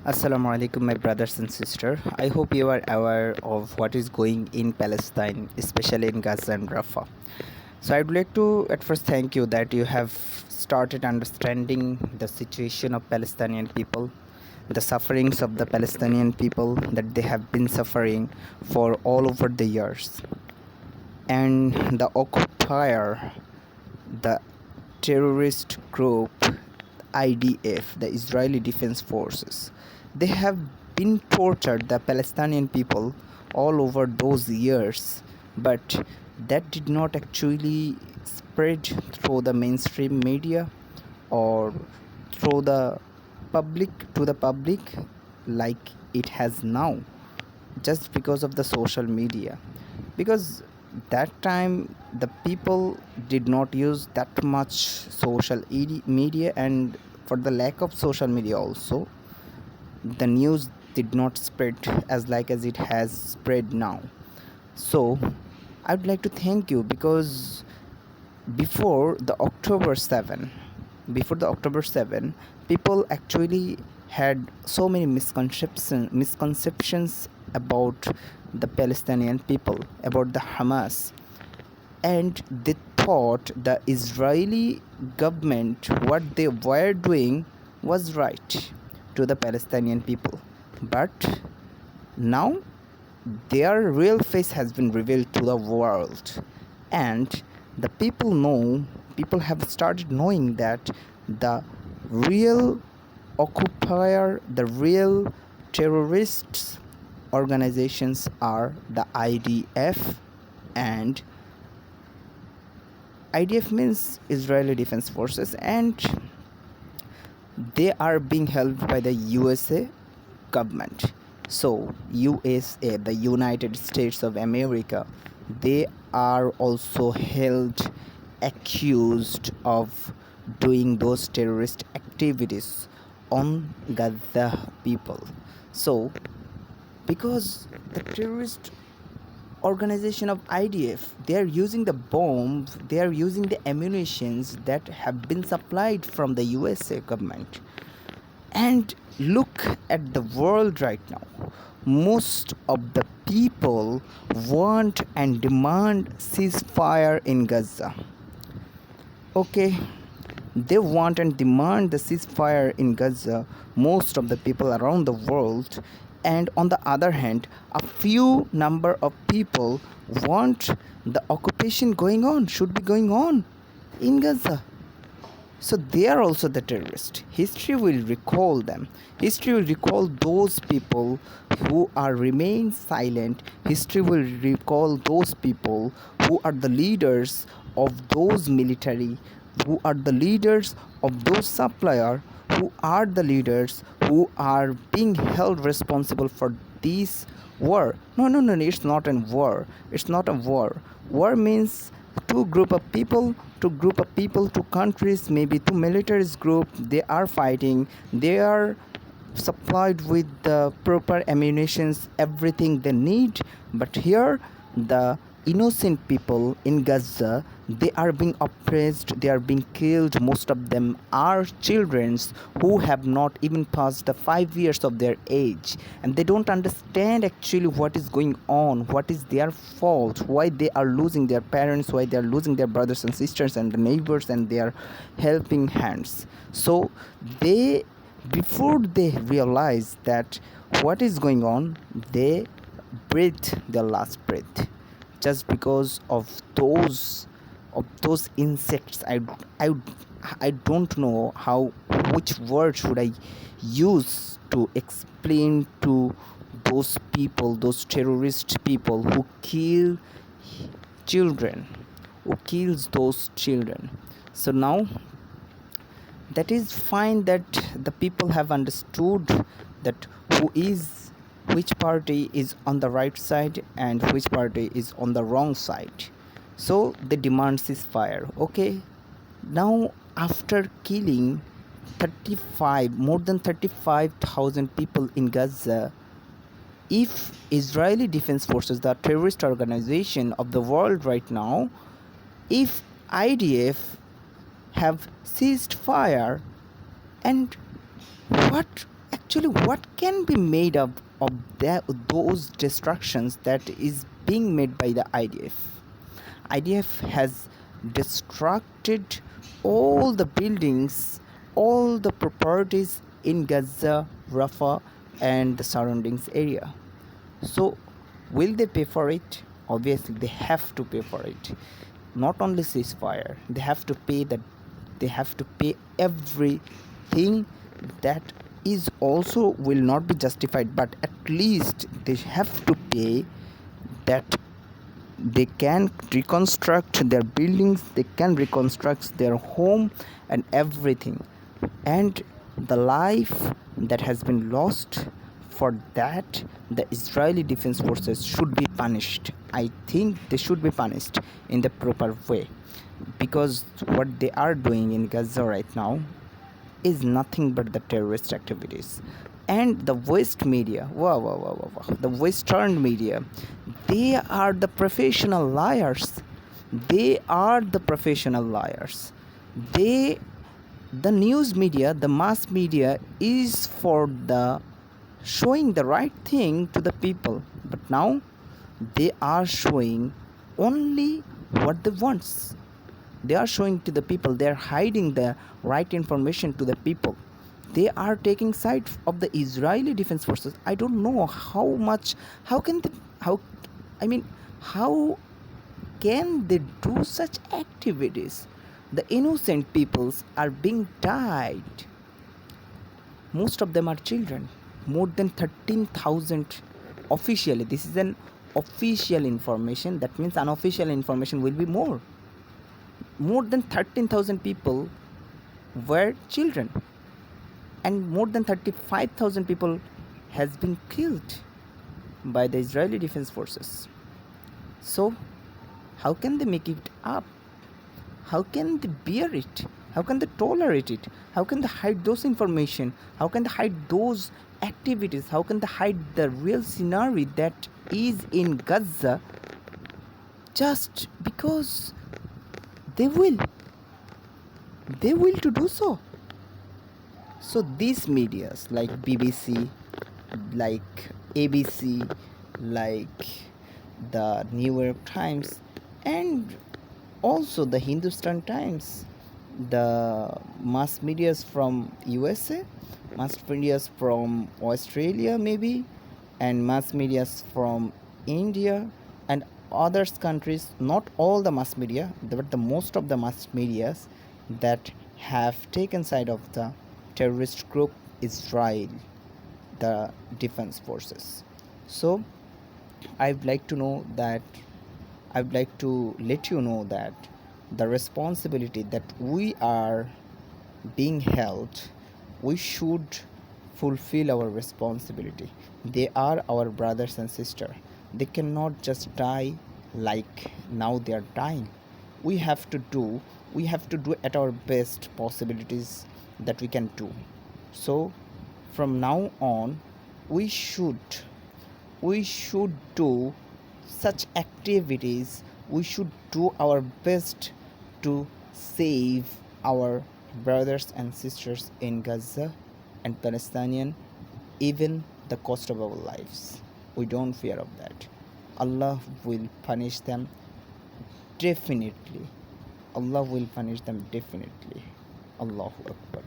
Assalamu alaikum, my brothers and sisters. I hope you are aware of what is going in Palestine, especially in Gaza and Rafah. So I'd like to at first thank you that you have started understanding the situation of Palestinian people, the sufferings of the Palestinian people that they have been suffering for all over the years. And the occupier, the terrorist group IDF, the Israeli Defense Forces, they have been tortured the Palestinian people all over those years, but that did not actually spread through the mainstream media or through the public to the public like it has now, just because of the social media. Because that time the people did not use that much media, and for the lack of social media also, the news did not spread as it has spread now. So I'd like to thank you because before the October 7, people actually had so many misconceptions about the Palestinian people, about the Hamas, and they thought the Israeli government, what they were doing was right to the Palestinian people. But now their real face has been revealed to the world, and the people have started knowing that the real occupier, the real terrorists organizations are the IDF. And IDF means Israeli Defense Forces, and they are being helped by the USA government. So USA, the United States of America, they are also held accused of doing those terrorist activities on Gaza people. So because the terrorist organization of IDF, they are using the bombs, they are using the ammunitions that have been supplied from the USA government. And look at the world right now. Most of the people want and demand ceasefire in Gaza. Okay, they want and demand the ceasefire in Gaza, most of the people around the world. And on the other hand, a few number of people want the occupation should be going on in Gaza. So they are also the terrorists. History will recall them. History will recall those people who are remain silent. History will recall those people who are the leaders of those military, who are the leaders of those supplier, who are the leaders who are being held responsible for this war. No, it's not a war. It's not a war. War means two group of people, two countries, maybe two militaries group, they are fighting, they are supplied with the proper ammunitions, everything they need. But here the innocent people in Gaza, they are being oppressed, they are being killed. Most of them are children who have not even passed the 5 years of their age, and they don't understand actually what is going on, what is their fault, why they are losing their parents, why they are losing their brothers and sisters and the neighbors and their helping hands. So they, before they realize that what is going on, they breathe their last breath just because of those insects. I don't know how, which word should I use to explain to those people, those terrorist people who kill children, who kills those children. So now that is fine that the people have understood that which party is on the right side and which party is on the wrong side. So they demand ceasefire. Okay, now after killing more than 35,000 people in Gaza, if Israeli Defense Forces, the terrorist organization of the world right now, if IDF have ceased fire, and what actually what can be made of those destructions that is being made by the IDF has destructed all the buildings, all the properties in Gaza, Rafah, and the surroundings area. So, will they pay for it? Obviously, they have to pay for it. Not only ceasefire, they have to pay that. They have to pay everything that is also will not be justified, but at least they have to pay that they can reconstruct their buildings, they can reconstruct their home and everything, and the life that has been lost, for that the Israeli defense forces should be punished. I think they should be punished in the proper way, because what they are doing in Gaza right now is nothing but the terrorist activities. And the West media, the Western media, they are the professional liars. They are the professional liars. They, the news media, the mass media is for the showing the right thing to the people, but now they are showing only what they want. They are showing to the people, they are hiding the right information to the people. They are taking side of the Israeli defense forces. I don't know how can they, how I mean how can they do such activities? The innocent peoples are being died. Most of them are children. More than 13,000 officially. This is an official information. That means unofficial information will be more. More than 13,000 people were children, and more than 35,000 people has been killed by the Israeli defense forces. So how can they make it up? How can they bear it? How can they tolerate it? How can they hide those information? How can they hide those activities? How can they hide the real scenario that is in Gaza, just because they will to do so? So these medias like BBC, like ABC, like the New York Times, and also the Hindustan Times, the mass medias from USA, mass medias from Australia maybe, and mass medias from India and others countries, not all the mass media, but the most of the mass medias that have taken side of the terrorist group Israel, the defense forces. So I'd like to know that I'd like to let you know that the responsibility that we are being held, we should fulfill our responsibility. They are our brothers and sisters. They cannot just die like now they are dying. We have to do at our best possibilities that we can do. So from now on, we should do such activities. We should do our best to save our brothers and sisters in Gaza and Palestinian, even the cost of our lives. We don't fear of that. Allah will punish them definitely. Allah will punish them definitely. Allahu Akbar.